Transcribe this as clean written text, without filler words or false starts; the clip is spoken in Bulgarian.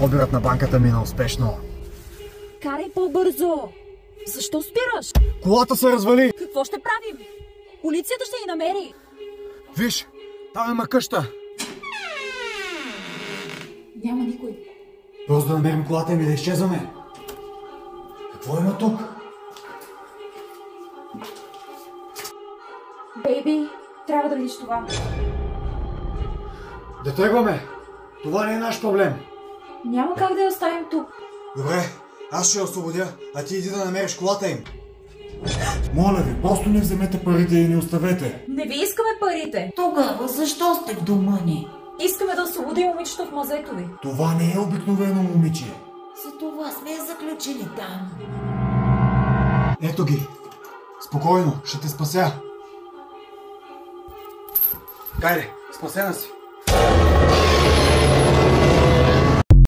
Обирът на банката мина успешно. Карай по-бързо! Защо спираш? Колата се развали! Какво ще правим? Полицията ще ни намери! Виж, там има къща! Няма никой. Просто да намерим колата им и да изчезваме. Какво има тук? Бейби, трябва да видиш това. Да тръгваме! Това не е наш проблем. Няма как да я оставим тук. Добре, аз ще я освободя, а ти иди да намериш колата им. Моля ви, просто не вземете парите и ни оставете. Не ви искаме парите. Тогава защо сте в дома ни? Искаме да освободим момичето в мазето ви. Това не е обикновено момиче. За това сме я заключили там. Ето ги. Спокойно, ще те спася. Кайде, спасена си.